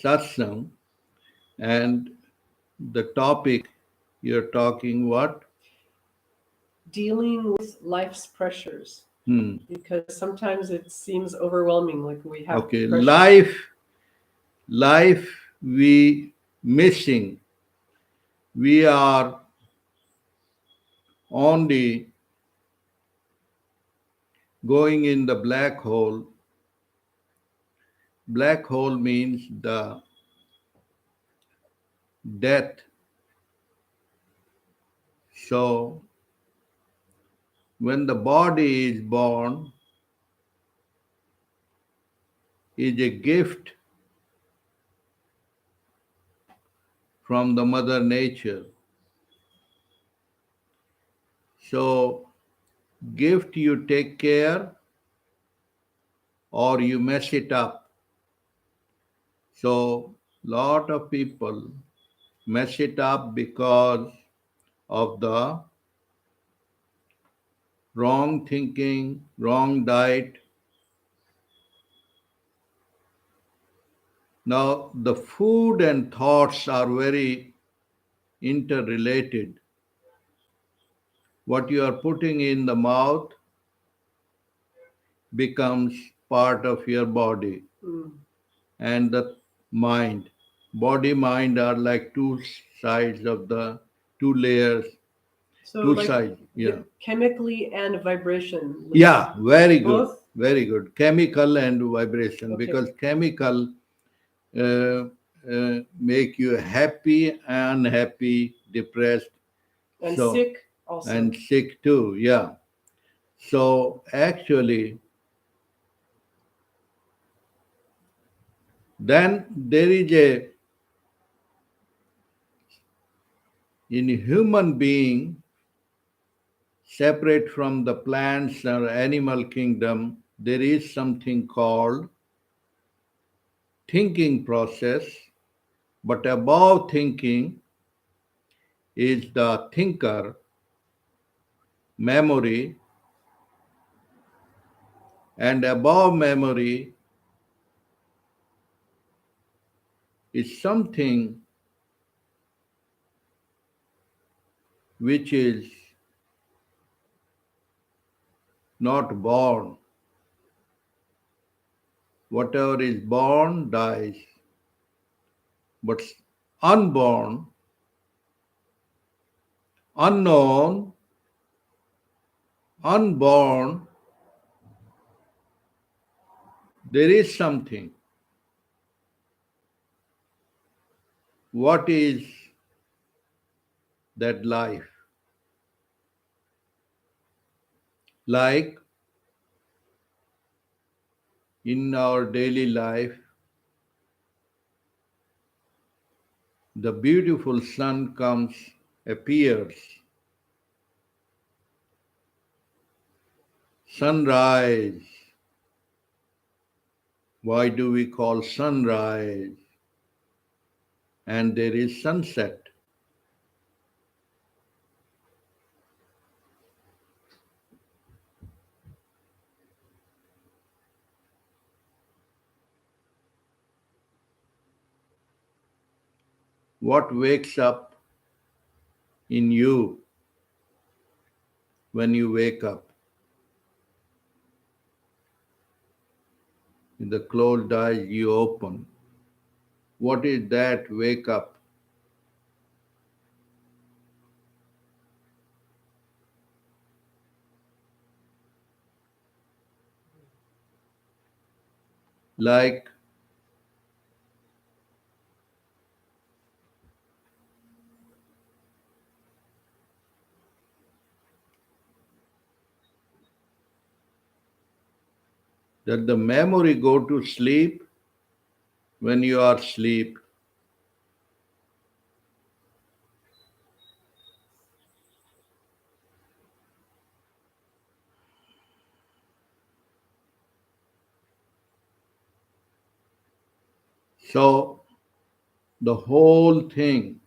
Satsang, and the topic you're talking what? Dealing with life's pressures. Hmm. Because sometimes it seems overwhelming, like we have Okay, pressure. life we missing. We are only going in the black hole. Black hole means the death. So when the body is born, is a gift from the mother nature. So gift you take care or you mess it up. So lot of people mess it up because of the wrong thinking, wrong diet. Now the food and thoughts are very interrelated. What you are putting in the mouth becomes part of your body and the mind. Body, mind are like two sides of the two layers, So, two like sides. Yeah. chemically and vibration. Yeah, very good. Both? Very good. Chemical and vibration, Okay. because chemical make you happy, unhappy, depressed, And so sick also. and sick too. Yeah. So actually, then there is a in human being separate from the plants or animal kingdom. There is something called thinking process, but above thinking is the thinker, memory, and above memory is something which is not born. Whatever is born dies, but unborn, unknown, unborn, there is something. What is that life? Like in our daily life, the beautiful sun comes, appears, sunrise. Why do we call sunrise? And there is sunset. What wakes up in you when you wake up? In the closed eyes you open. What is that wake up? Like that the memory go to sleep when you are asleep. So the whole thing,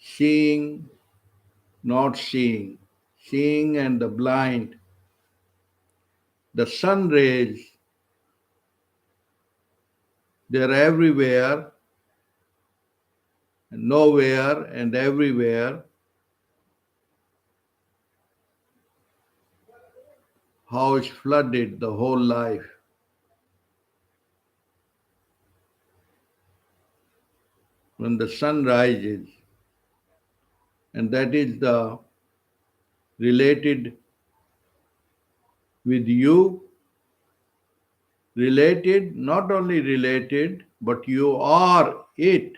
seeing, not seeing, seeing and the blind, the sun rays They're everywhere, nowhere and everywhere. How it's flooded the whole life. When the sun rises, and that is the related with you, related, not only related, but you are it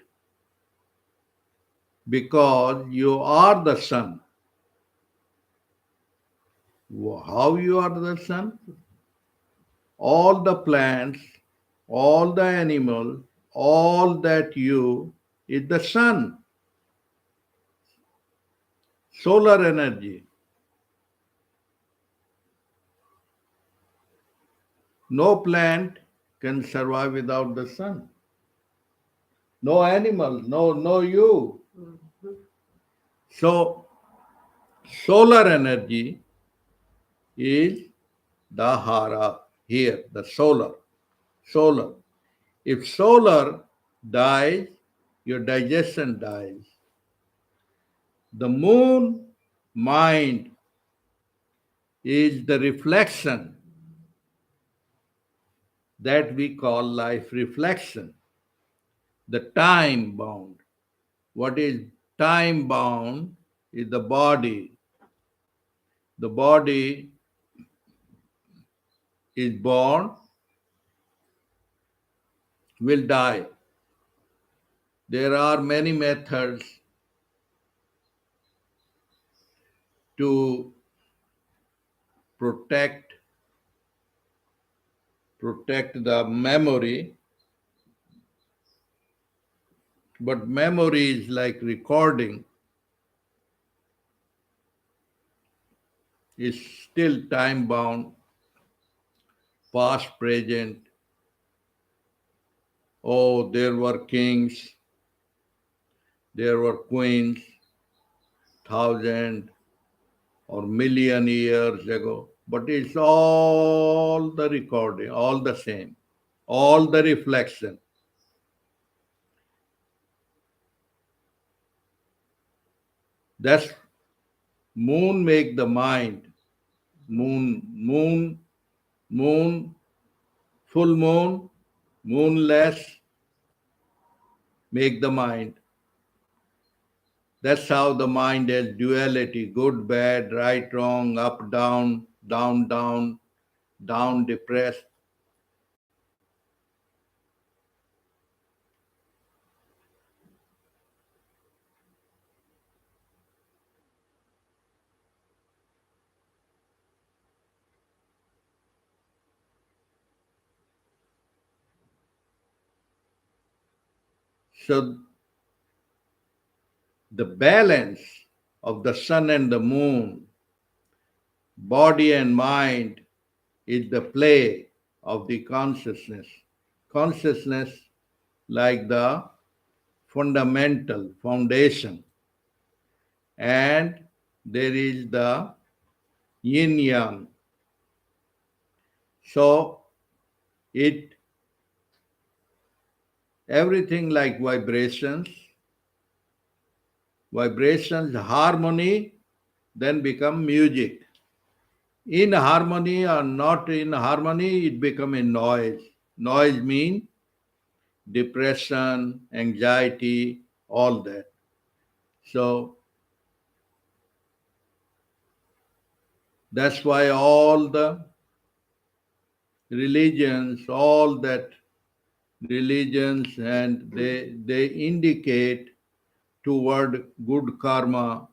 because you are the sun. How you are the sun? All the plants, all the animals, all that you is the sun, solar energy. No plant can survive without the sun. No animal, no you. Mhm. So solar energy is the hara here, the solar. Solar. If solar dies, your digestion dies. The moon mind is the reflection that we call life reflection, the time bound. What is time bound is the body. The body is born, will die. There are many methods to protect the memory, but memory is like recording, is still time bound, past, present. Oh, there were kings, there were queens, thousand or million years ago, but it's all the recording, all the same, all the reflection. That's moon make the mind. Moon, moon, full moon, moonless make the mind. That's how the mind has duality, good, bad, right, wrong, up, down, down, down, down, depressed. So the balance of the sun and the moon, body and mind, is the play of the consciousness. Consciousness, like the fundamental foundation, and there is the yin yang. So it everything like vibrations, harmony, then become music. In harmony or not in harmony, it become a noise. Noise means depression, anxiety, all that. So that's why all the religions, all that religions, and they indicate toward good karma.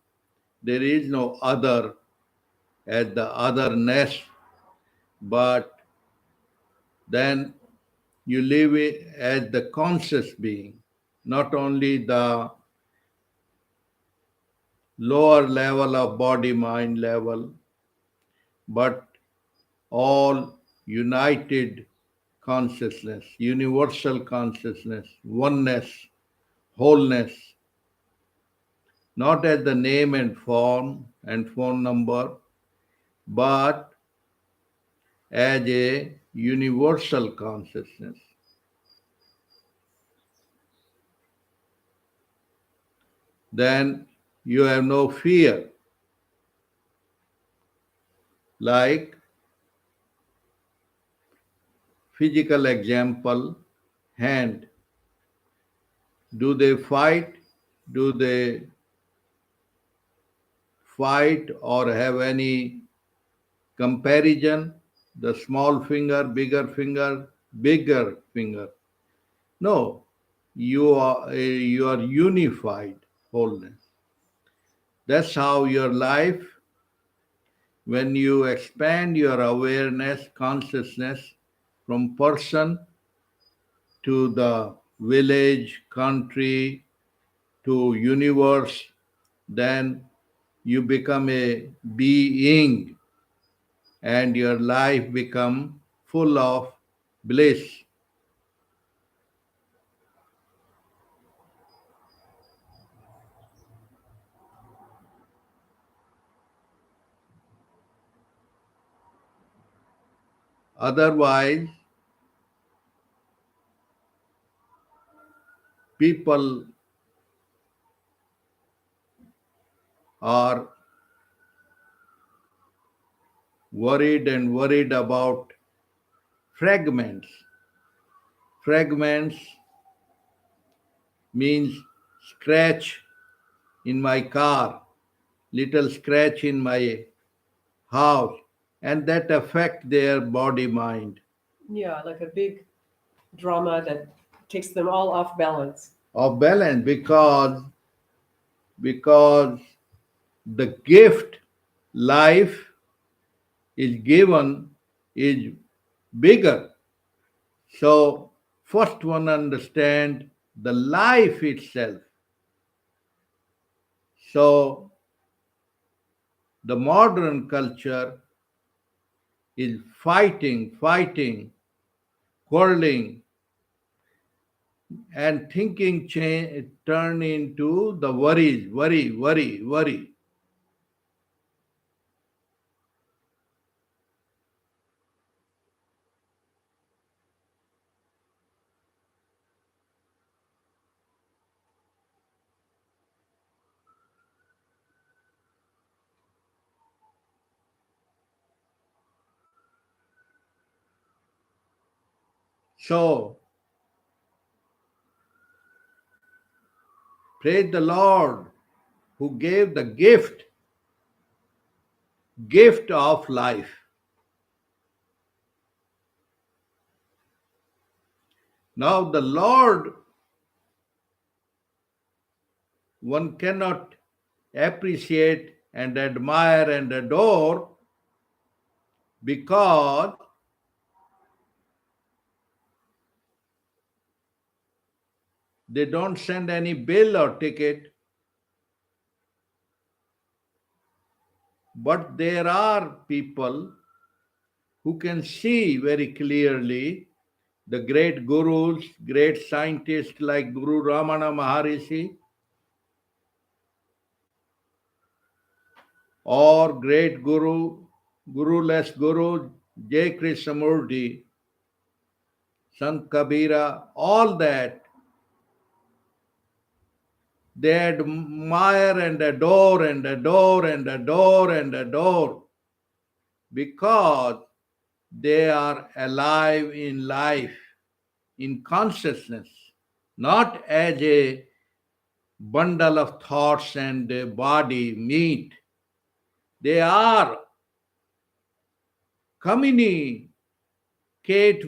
There is no other as the otherness, but then you live it as the conscious being, not only the lower level of body mind level, but all united consciousness, universal consciousness, oneness, wholeness, not as the name and form and phone number, but as a universal consciousness. then you have no fear. Like physical example, hand. Do they fight? Do they fight or have any comparison? The small finger, bigger finger. No, you are unified wholeness. That's how your life, when you expand your awareness, consciousness from person to the village, country, to universe, then you become a being and your life become full of bliss. Otherwise, people are worried about fragments. Fragments means scratch in my car, little scratch in my house, and that affect their body mind. Yeah, like a big drama that takes them all off balance. Of balance, because the gift life is given is bigger. So first one understand the life itself. So the modern culture is fighting, quarreling, and thinking turn into the worries, worry. So praise the Lord who gave the gift of life. Now the Lord one cannot appreciate and admire and adore because they don't send any bill or ticket, but there are people who can see very clearly the great gurus, great scientists like Guru Ramana Maharishi or great guru, guruless guru J. Krishnamurti, Sant Kabira, all that they admire and adore and adore and adore and adore because they are alive in life, in consciousness, not as a bundle of thoughts and body, meat. They are communicate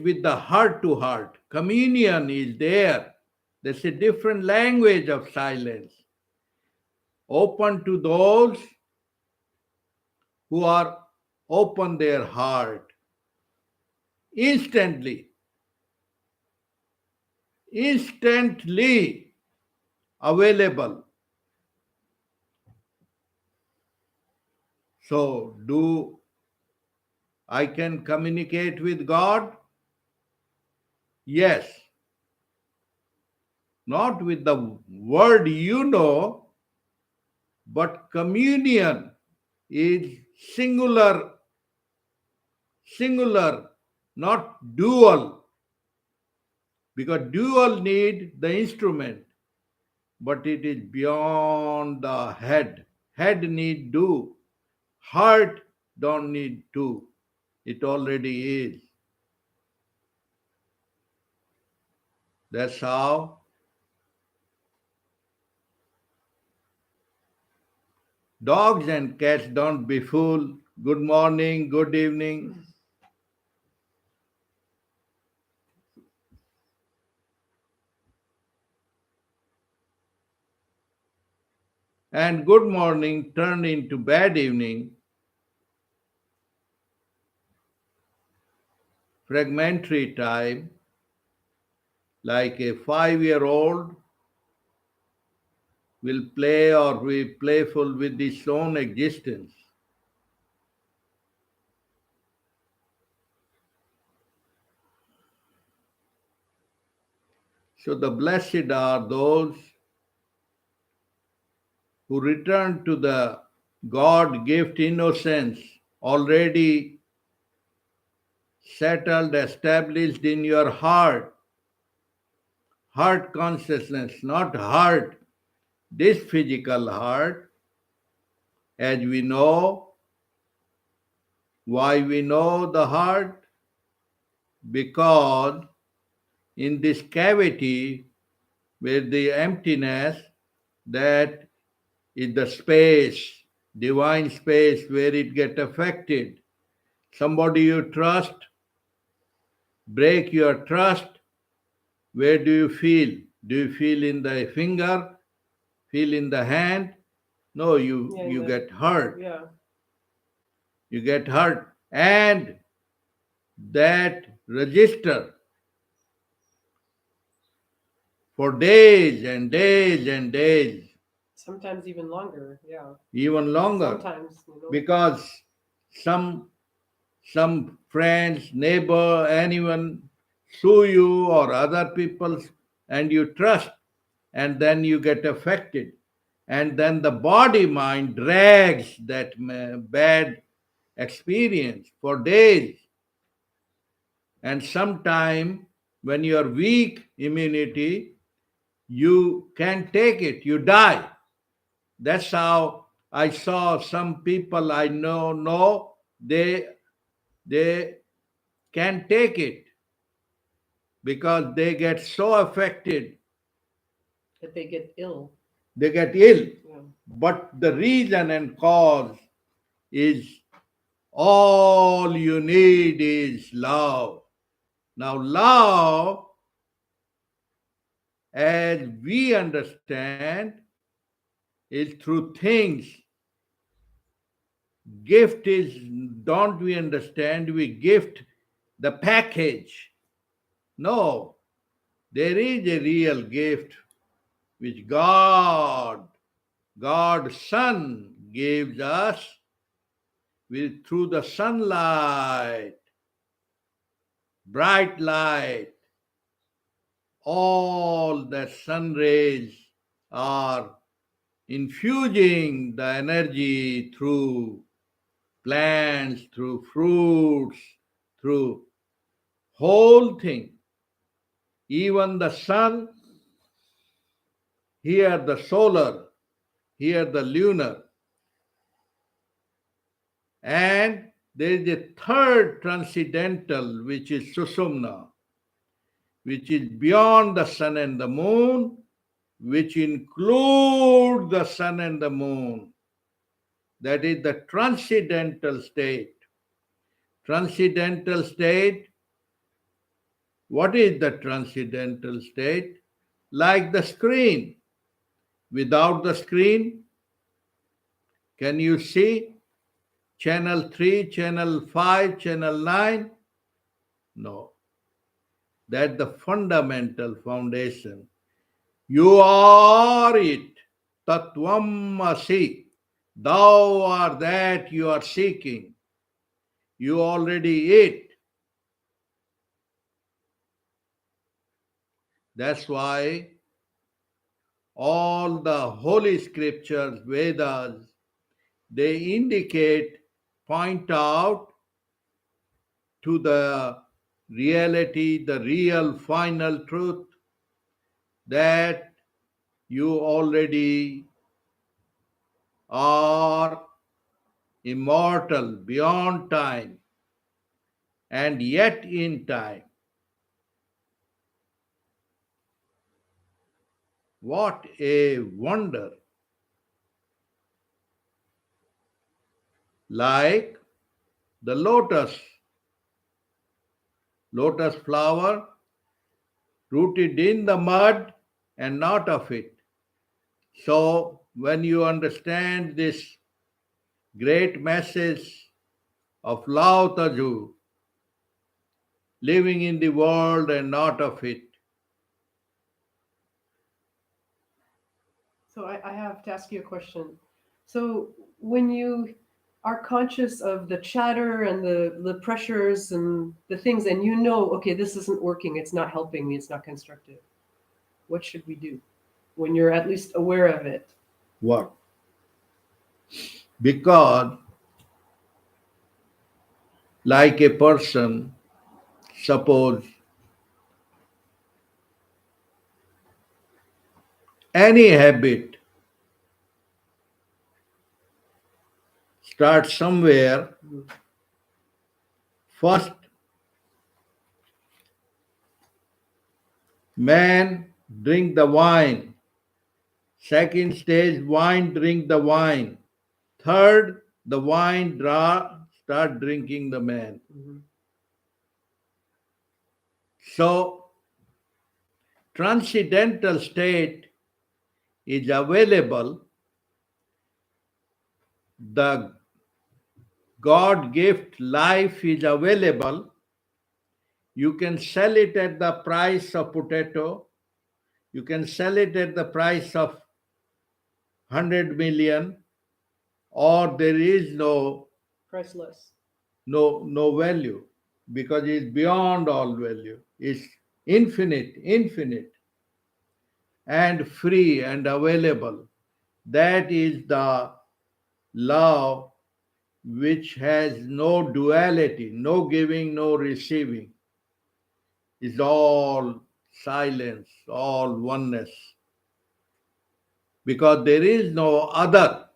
with the heart to heart. Communion is there. There's a different language of silence, open to those who are open their heart instantly, instantly available. So, do I can communicate with God? Yes, not with the word you know, but communion is singular, not dual, because dual need the instrument. but it is beyond the head. Head need do, heart don't need to. It already is. That's how dogs and cats don't befool. Good morning, good evening. And good morning turned into bad evening, fragmentary time, like a 5-year-old will play or be playful with his own existence. So the blessed are those who return to the God gift innocence already settled, established in your heart. Heart consciousness, not heart, this physical heart, as we know. Why we know the heart? Because in this cavity, where the emptiness, that is the space, divine space where it get affected. Somebody you trust, break your trust, where do you feel? Do you feel in the finger? Feel in the hand? No, you get hurt. Yeah. You get hurt. And that register for days and days and days, Sometimes even longer. Yeah. even longer, Sometimes, because some friends, neighbor, anyone sue you or other people, and you trust, and then you get affected, and then the body mind drags that bad experience for days, and sometime when you are weak immunity, you can't take it, you die. That's how I saw some people I know they can't take it because they get so affected, that they get ill. they get ill. Yeah. But the reason and cause is all you need is love. Now, love, as we understand, is through things. Gift is, don't we understand? We gift the package. No, there is a real gift which God's Son gives us through the sunlight, bright light. All the sun rays are infusing the energy through plants, through fruits, through whole thing. Even the sun, here the solar, here the lunar. And there is a third transcendental, which is Susumna, which is beyond the sun and the moon, which include the sun and the moon. That is the transcendental state. Transcendental state, what is the transcendental state? Like the screen. Without the screen, can you see channel 3, channel 5, channel 9? No. That's the fundamental foundation. You are it. Tatvam asi. Thou art that you are seeking. You already it. That's why all the holy scriptures, Vedas, they indicate, point out to the reality, the real final truth, that You already are immortal beyond time and yet in time. What a wonder! Like the lotus flower rooted in the mud and not of it. So, when you understand this great message of Lao Tzu, living in the world and not of it, So I have to ask you a question. So when you are conscious of the chatter and the pressures and the things, and you know, okay, this isn't working, it's not helping me, it's not constructive. What should we do when you're at least aware of it? what? Because, like a person, suppose any habit starts somewhere, first man drink the wine, second stage wine drink the wine, third the wine start drinking the man. Mhm. So transcendental state is available, the God gift life is available. You can sell it at the price of potato, you can sell it at the price of 100 million, or there is Priceless. no value, because it's beyond all value. It's infinite and free and available. That is the love which has no duality, no giving, no receiving. Is all silence, all oneness. Because there is no other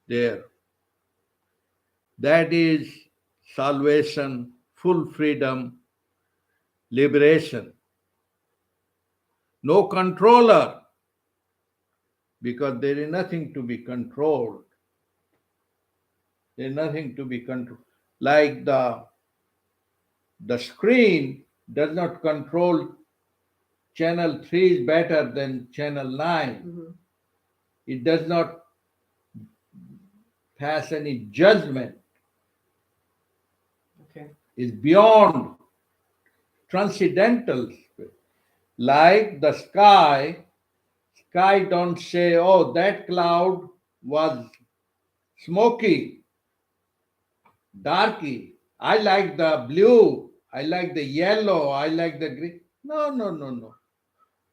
there. That is salvation, full freedom, liberation. No controller, because there is nothing to be controlled. There is nothing to be controlled. Like the screen does not control channel 3 is better than channel 9. Mhm. It does not pass any judgment. Okay. It's beyond transcendental. Like the sky don't say, oh, that cloud was smoky, darky. I like the blue, I like the yellow, I like the green. No.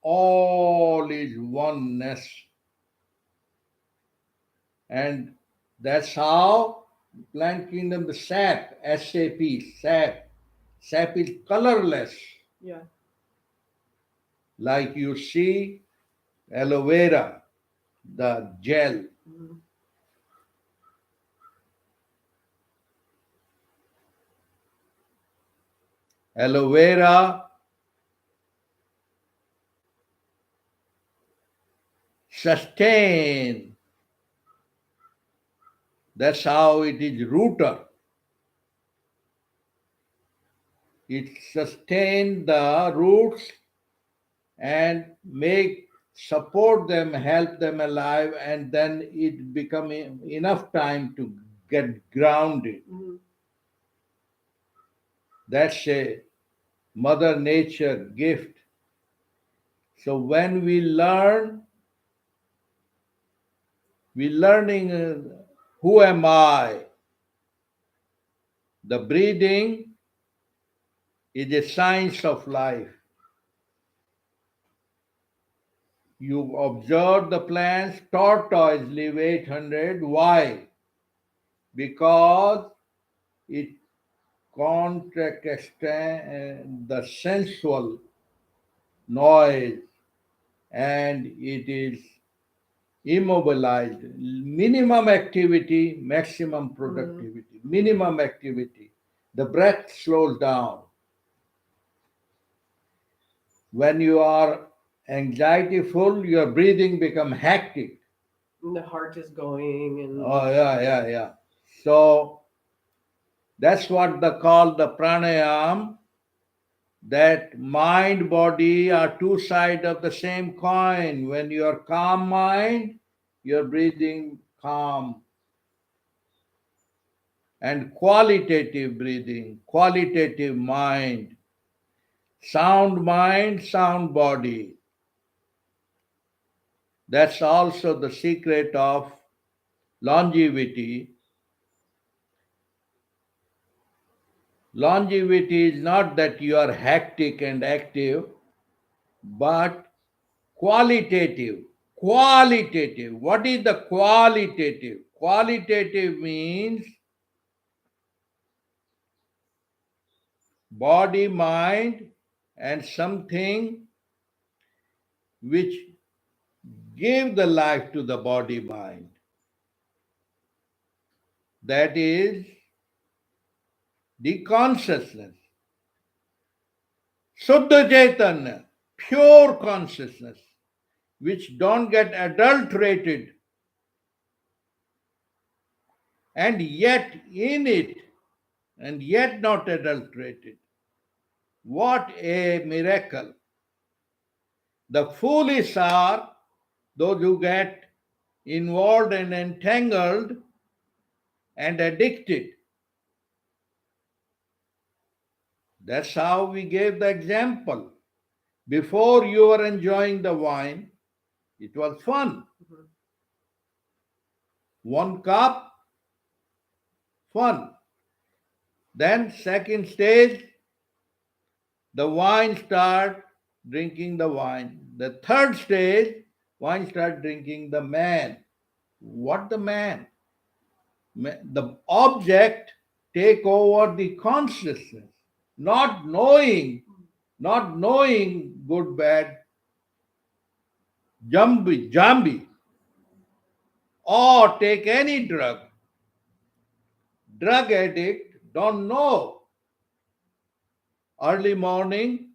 All is oneness. And that's how plant kingdom, the sap, S-A-P, sap. Sap is colorless. Yeah. Like you see aloe vera, the gel. Mhm. Aloe vera sustain. That's how it is rooted. It sustain the roots and make support them, help them alive, and then it become enough time to get grounded. Mhm. That's a mother nature gift. So when we learning who am I. The breathing is a science of life. You observe the plants, tortoise live 800. Why? Because it contracts the sensual noise and it is immobilized. Minimum activity, maximum productivity. Minimum activity. The breath slows down. When you are anxiety full, your breathing become hectic. And the heart is going and Oh yeah. So that's what they call the pranayam. That mind body are two sides of the same coin. When you are calm mind, you're breathing calm. And qualitative breathing, qualitative mind, sound body. That's also the secret of longevity. Longevity is not that you are hectic and active, but qualitative. Qualitative. What is the qualitative? Qualitative means body, mind, and something which give the life to the body, mind. That is the consciousness. Suddha Chaitanya, pure consciousness, which don't get adulterated, and yet in it, and yet not adulterated. What a miracle! The foolish are those who get involved and entangled and addicted. That's how we gave the example. Before you were enjoying the wine, it was fun. One cup, fun. Then second stage, the wine start drinking the wine. The third stage, wine start drinking the man. What the man? The object take over the consciousness, not knowing, not knowing good, bad, jambi, or take any drug. Drug addict don't know. Early morning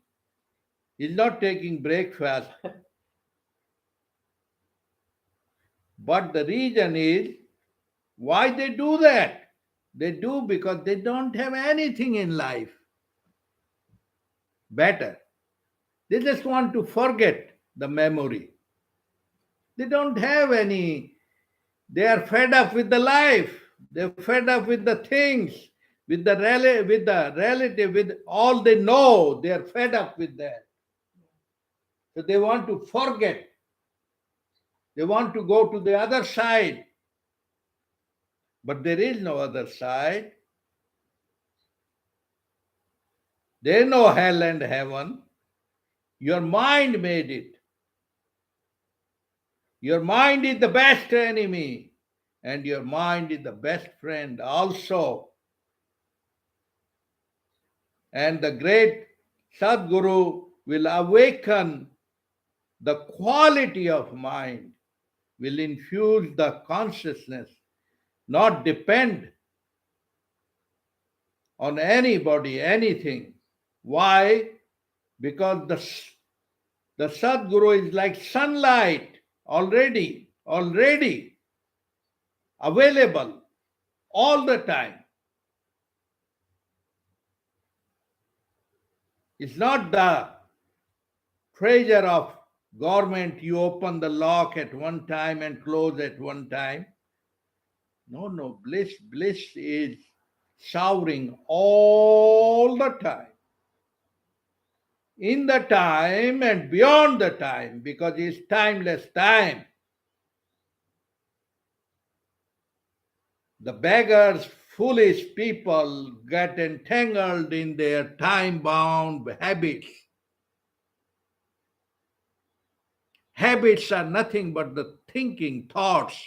is not taking breakfast. But the reason is why they do that. They do because they don't have anything in life better. They just want to forget the memory. They don't have any, they are fed up with the life. They're fed up with the things, with the relative, with all they know. They are fed up with that. So they want to forget. They want to go to the other side. But there is no other side. There is no hell and heaven. Your mind made it. Your mind is the best enemy, and your mind is the best friend also. And the great Sadguru will awaken the quality of mind, will infuse the consciousness, not depend on anybody, anything. Why? Because the Sadguru is like sunlight already available all the time. It's not the treasure of government, you open the lock at one time and close at one time. No, bliss is showering all the time. In the time and beyond the time, because it's timeless time. The beggars, foolish people get entangled in their time-bound habits. Habits are nothing but the thinking thoughts,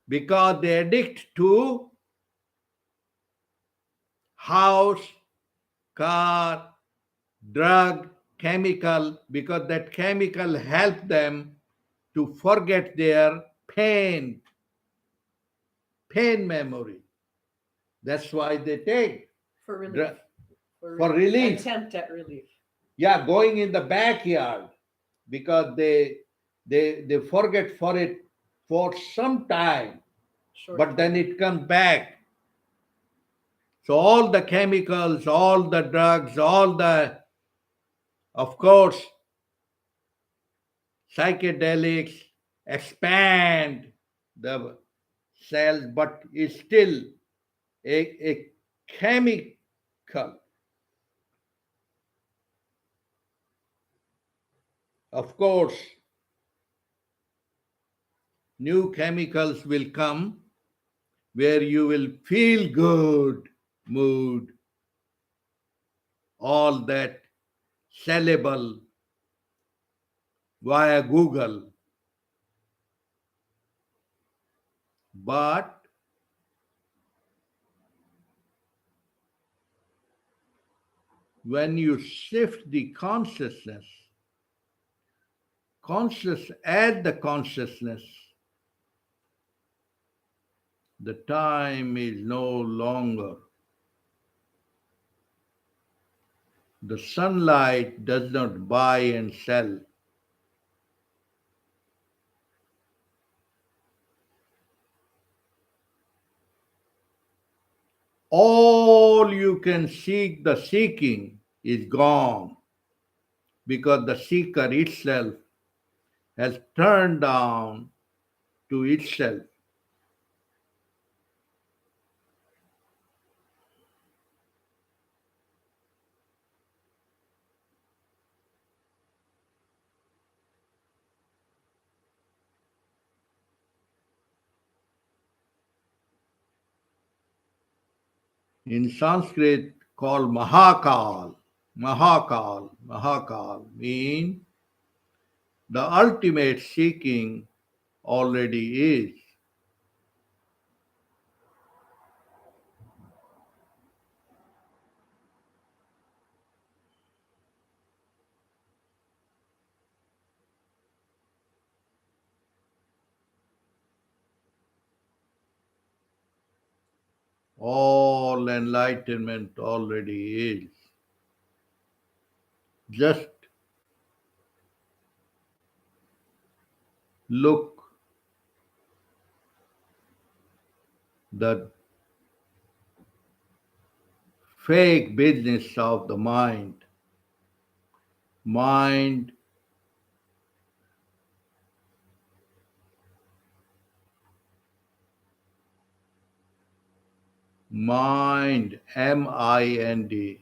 because they addict to house, car, drug, chemical, because that chemical help them to forget their pain memory. That's why they take For relief. dr- for relief. Attempt at relief. Yeah, going in the backyard, because they forget for it for some time, Short but then time. it comes back. So all the chemicals, all the drugs, all the, of course, psychedelics expand the cells, but it's still a chemical. Of course, new chemicals will come where you will feel good mood, all that sellable via Google. But when you shift the add the consciousness, the time is no longer. The sunlight does not buy and sell. All you can seek, the seeking is gone, because the seeker itself has turned down to itself. In Sanskrit called Mahakal means the ultimate seeking already is. All enlightenment already is. Just look the fake business of the mind. Mind Mind, MIND,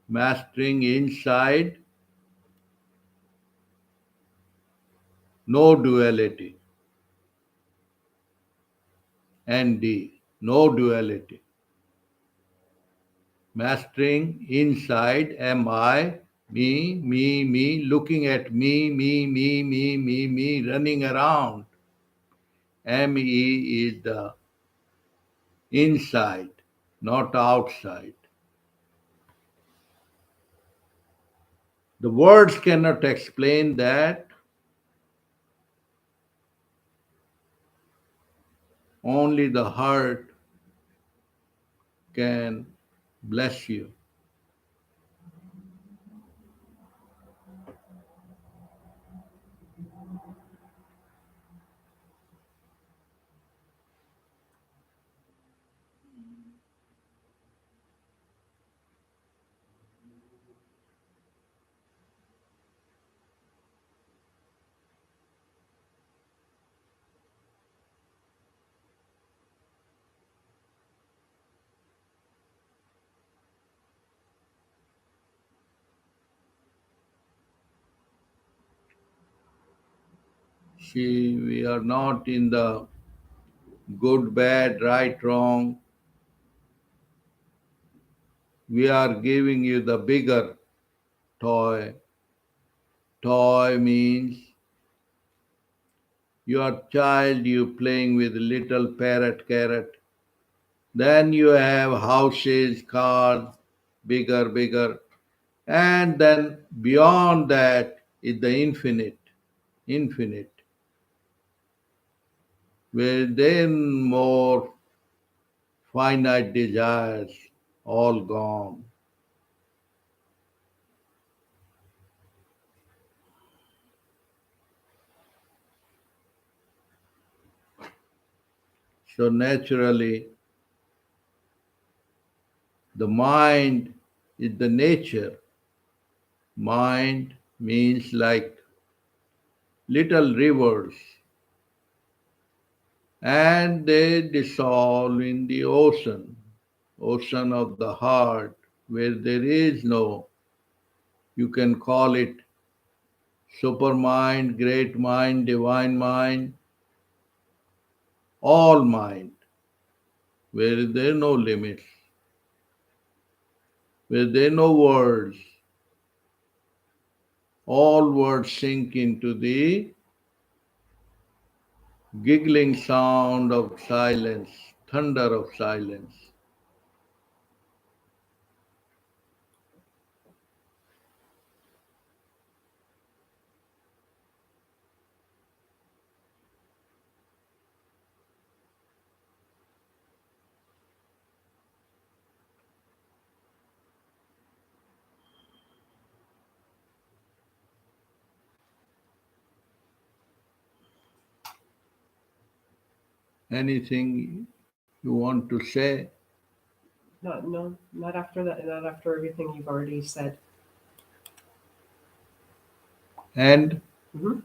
mastering inside, no duality, ND, no duality. Mastering inside, me, looking at me, running around. ME is the inside, not outside. The words cannot explain that. Only the heart can bless you. See, we are not in the good, bad, right, wrong. We are giving you the bigger toy. Toy means your child, you playing with little parrot carrot. Then you have houses, cars, bigger. And then beyond that is the infinite, infinite, where then more finite desires all gone. So naturally, the mind is the nature. Mind means like little rivers, and they dissolve in the ocean, ocean of the heart, where there is no, you can call it supermind, great mind, divine mind, all mind, where there are no limits, where there are no words. All words sink into the giggling sound of silence, thunder of silence. Anything you want to say? Not no, not after that. Not after everything you've already said. And Hmm.